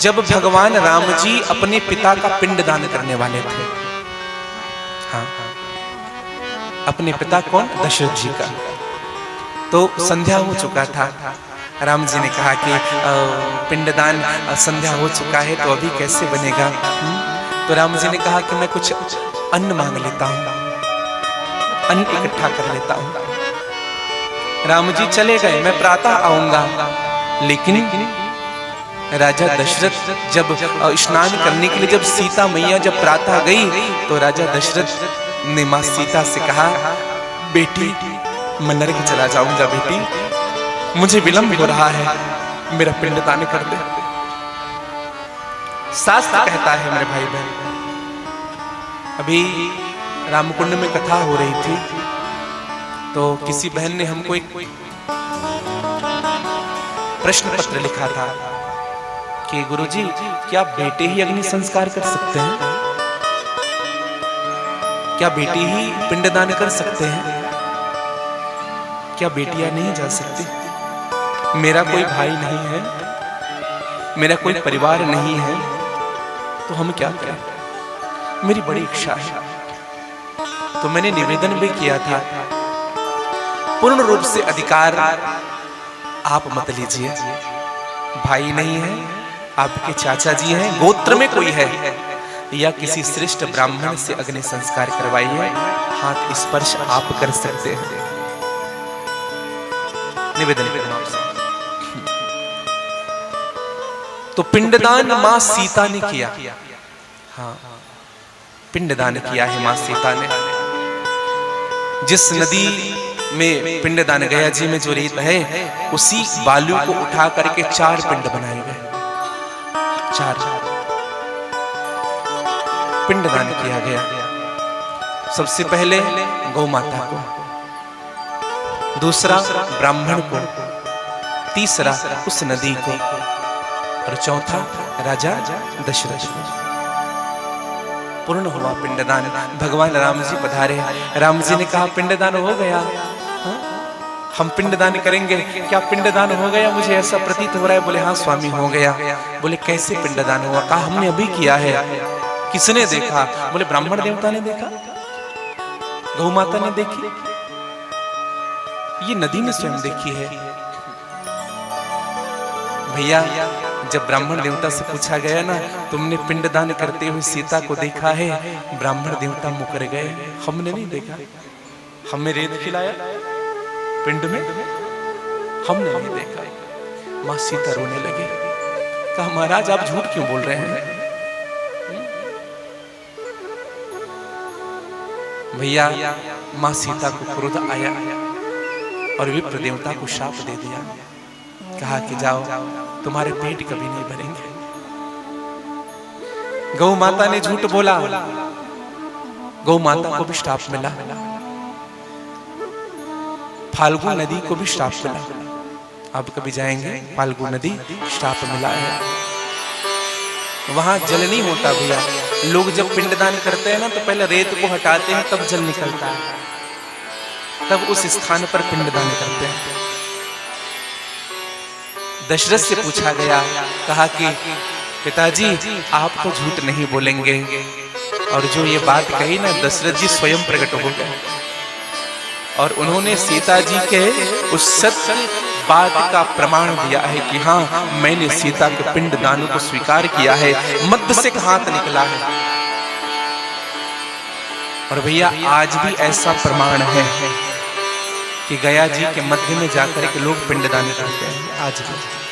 जब भगवान राम जी अपने पिता का पिंडदान करने वाले थे। हाँ, अपने पिता कौन? दशरथ जी का। तो संध्या हो चुका था। राम जी ने कहा कि पिंडदान संध्या हो चुका है तो अभी कैसे बनेगा? तो राम जी ने कहा कि मैं कुछ अन्न मांग लेता हूं, अन्न इकट्ठा कर लेता हूं। राम जी चले गए, मैं प्रातः आऊंगा। लेकिन राजा दशरथ जब स्नान करने के लिए जब सीता मैया जब प्रातः गई तो राजा दशरथ ने मां सीता से कहा, बेटी मैं नरक चला जाऊंगा, बेटी मुझे विलंब हो रहा है, मेरा पिंडदान कर दे। शास्त्र कहता है मेरे भाई बहन, अभी रामकुंड में कथा हो रही थी तो किसी बहन ने हमको एक प्रश्न पत्र लिखा था कि गुरुजी क्या बेटे ही अग्नि संस्कार कर सकते हैं? क्या बेटी ही पिंडदान कर सकते हैं? क्या बेटियां नहीं जा सकती? मेरा कोई भाई नहीं है, मेरा कोई परिवार नहीं है, तो हम क्या करें? मेरी बड़ी इच्छा है। तो मैंने निवेदन भी किया था, पूर्ण रूप से अधिकार आप मत लीजिए। भाई नहीं है, आपके चाचा जी हैं, गोत्र में कोई है, या किसी श्रेष्ठ ब्राह्मण से अग्नि संस्कार करवाइए, हाथ स्पर्श आप कर सकते हैं। निवेदन करना आपसे। तो पिंडदान मां सीता ने किया। हाँ, पिंडदान किया है मां सीता ने। जिस नदी में पिंडदान गया जी में जो रेत है, उसी बालू को उठा करके 4 पिंड बनाए गए। 4 पिंडदान किया गया। सबसे पहले गौ माता को, दूसरा ब्राह्मण को, तीसरा उस नदी को, और चौथा राजा दशरथ को। पूर्ण हुआ पिंडदान। भगवान राम जी पधारे। राम जी ने कहा पिंडदान हो गया। हाँ? हम पिंडदान करेंगे। क्या पिंडदान हो गया? मुझे ऐसा प्रतीत हो रहा है। बोले हाँ स्वामी हो गया। बोले कैसे पिंडदान हुआ? कहा हमने अभी किया है। किसने देखा? बोले ब्राह्मण देवता ने देखा, गौ माता ने देखी, ये नदी ने स्वयं देखी है। भैया जब ब्राह्मण देवता से पूछा गया ना, तुमने पिंडदान करते हुए सीता को देखा है? ब्राह्मण देवता मुकर गए, हमने नहीं देखा। हमें रेत खिलाया पिंड में, हमने नहीं देखा। मां सीता रोने लगे। कहा महाराज आप झूठ क्यों बोल रहे हैं? भैया मां सीता को क्रोध आया और विप्र देवता को शाप दे दिया। कहा कि जाओ, तुम्हारे पेट कभी नहीं भरेंगे। गौ माता ने झूठ बोला, गौ माता को भी श्राप मिला। फाल्गु नदी को भी श्राप मिला। आप कभी जाएंगे फाल्गु नदी, श्राप मिला है। वहां जल नहीं होता भैया। लोग जब पिंडदान करते हैं ना तो पहले रेत को हटाते हैं, तब जल निकलता है, तब उस स्थान पर पिंडदान करते हैं। दशरथ से पूछा गया, कहा कि पिताजी आप तो झूठ नहीं बोलेंगे। और जो ये बात कही ना, दशरथ जी स्वयं प्रकट हो गए और उन्होंने सीता जी के उस सत्य बात का प्रमाण दिया है कि हाँ मैंने सीता के पिंडदान को स्वीकार किया है। मध्य से हाथ निकला है। और भैया आज भी ऐसा प्रमाण है कि गया जी के मध्य में जाकर के लोग पिंडदान करते हैं आज भी।